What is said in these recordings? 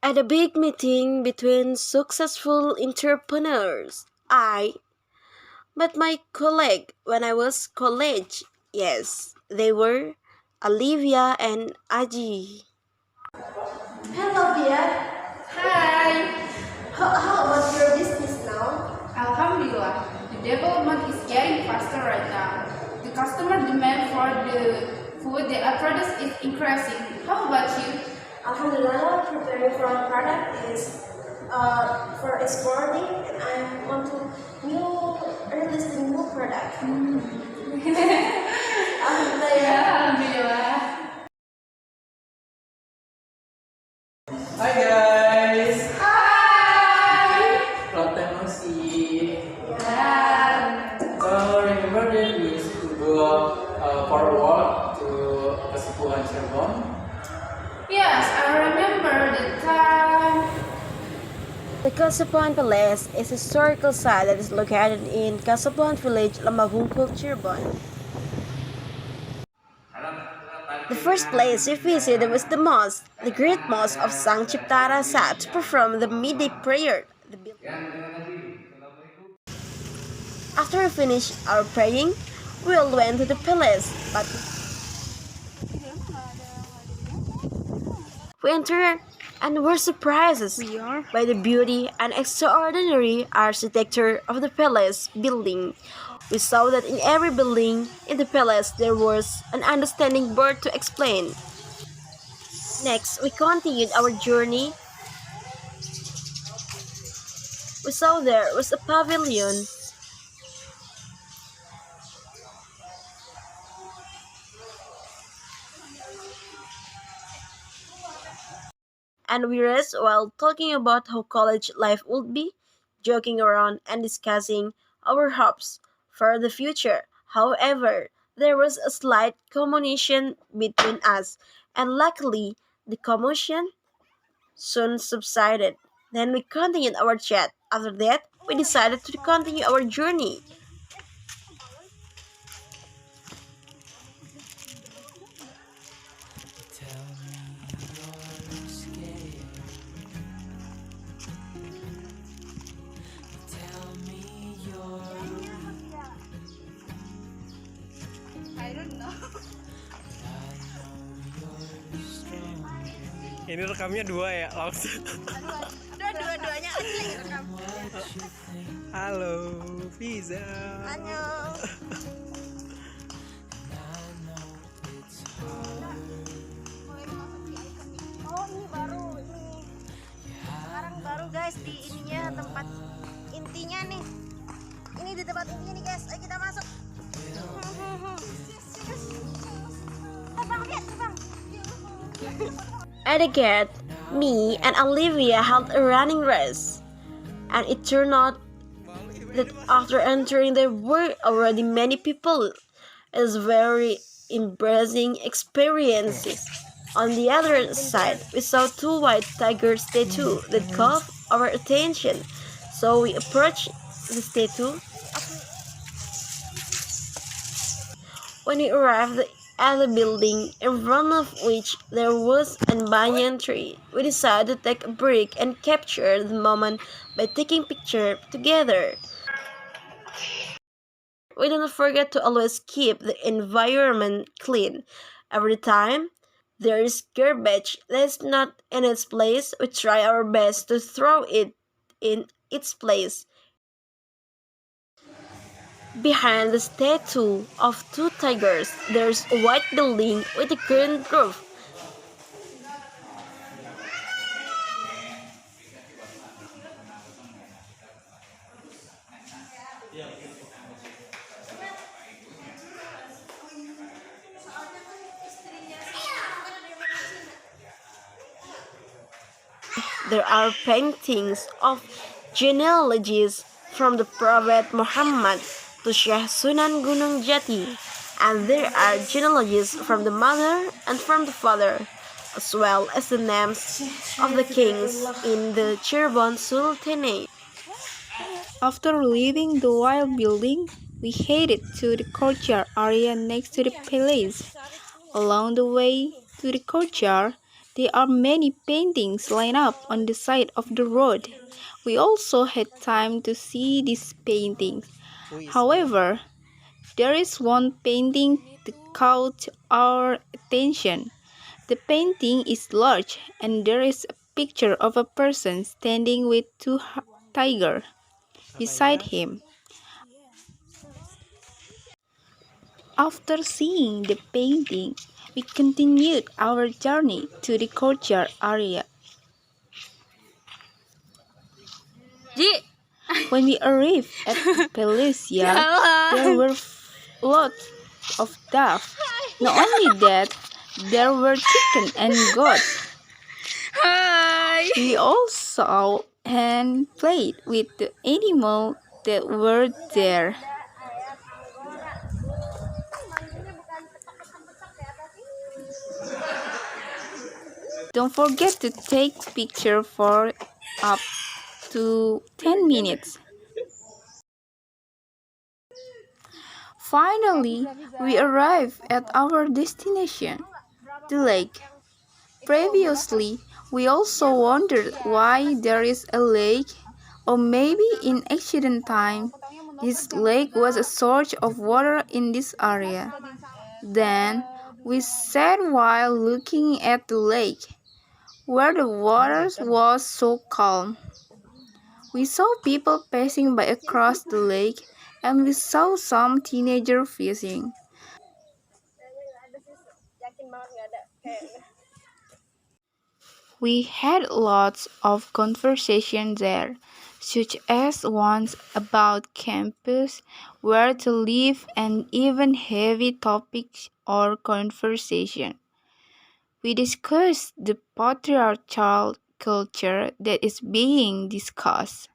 At a big meeting between successful entrepreneurs, I met my colleague when I was college. Yes, they were Olivia and Aji. Hello, dear. Hi! How about your business now? Alhamdulillah, the development is getting faster right now. The customer demand for the food they are produce is increasing. How about you? Alhamdulillah, preparing for our product is for exporting, and I want to release the new product. Alhamdulillah. Alhamdulillah. Hi guys, Hi! long time no see. Yeah. So remember that we used to go for a walk to Kesepuhan Cirebon. Yes, I remember the time. The Kesepuhan Palace is a historical site that is located in Kesepuhan village, Lamabungkuk, Cirebon. The first place we visited was the mosque. The great mosque of Sang Cipta sat to perform the midday prayer. After we finished our praying, we all went to the palace, but we entered and were surprised by the beauty and extraordinary architecture of the palace building. We saw that in every building in the palace there was an understanding word to explain. Next, we continued our journey. We saw there was a pavilion, and we rest while talking about how college life would be, joking around and discussing our hopes for the future. However, there was a slight commotion between us, and luckily, the commotion soon subsided. Then we continued our chat. After that, we decided to continue our journey. I don't know. Ini rekamnya dua ya langsung. Dua-duanya asli rekam. Halo, Fiza. Oh, ini baru ini. Sekarang baru guys di ininya tempat intinya nih. Ini di tempat intinya nih guys. Ayo kita masuk. At the gate, me and Olivia held a running race, and it turned out that after entering there were already many people. It was very embarrassing experiences. On the other side, we saw two white tiger statues that caught our attention, so we approached the statue. When we arrived at the building, in front of which there was a banyan tree, we decided to take a break and capture the moment by taking pictures together. We don't forget to always keep the environment clean. Every time there is garbage that is not in its place, we try our best to throw it in its place. Behind the statue of two tigers, there's a white building with a green roof. There are paintings of genealogies from the Prophet Muhammad to Syekh Sunan Gunung Jati, and there are genealogies from the mother and from the father, as well as the names of the kings in the Cirebon Sultanate. After leaving the wild building, we headed to the courtyard area next to the palace. Along the way to the courtyard, There are many paintings lined up on the side of the road. We also had time to see these paintings. Who is that? However, there is one painting that caught our attention. The painting is large and there is a picture of a person standing with two tigers beside Namanya? him. After seeing the painting, we continued our journey to the courtyard area. Ji, When we arrived at the palace yard, there jalan. were lots of doves. Not only that, there were chicken and goats. Hai. We also saw and played with the animals that were there. Don't forget to take picture for up to 10 minutes. Finally, we arrived at our destination, the lake. Previously, we also wondered why there is a lake, or maybe in ancient time, this lake was a source of water in this area. Then, we sat while looking at the lake, where the water was so calm. We saw people passing by across the lake, and we saw some teenagers fishing. We had lots of conversation there, such as ones about campus, where to live, and even heavy topics or conversation. We discussed the patriarchal culture that is being discussed.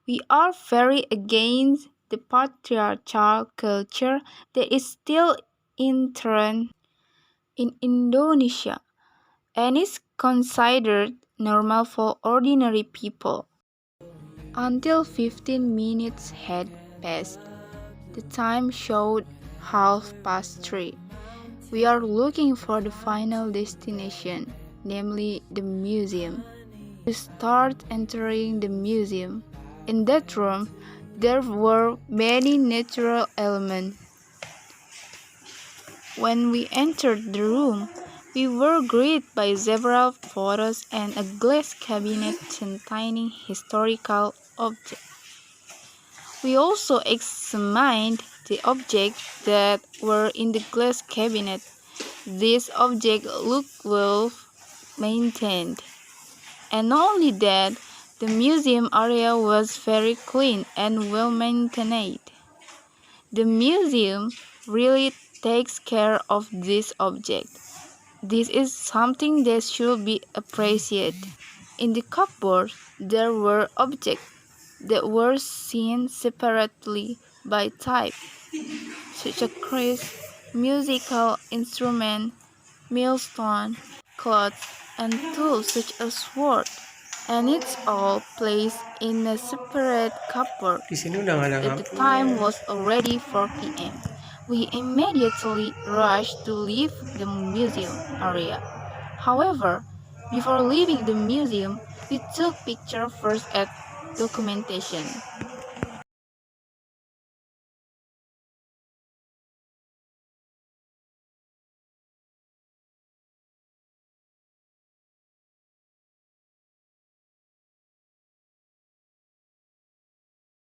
We are very against the patriarchal culture that is still in trend in Indonesia and is considered normal for ordinary people. Until 15 minutes had passed, the time showed 3:30. We are looking for the final destination, namely the museum. We start entering the museum. In that room, there were many natural elements. When we entered the room, we were greeted by several photos and a glass cabinet containing historical objects. We also examined the objects that were in the glass cabinet. These objects looked well maintained. And not only that, the museum area was very clean and well maintained. The museum really takes care of this object. This is something that should be appreciated. In the cupboard, there were objects that were seen separately by type, such as keys, musical instrument, millstone, clothes, and tools such as sword. And it's all placed in a separate cupboard. Di sini udah nggak ada At the time was already 4 p.m. We immediately rushed to leave the museum area. However, before leaving the museum, we took picture first at documentation.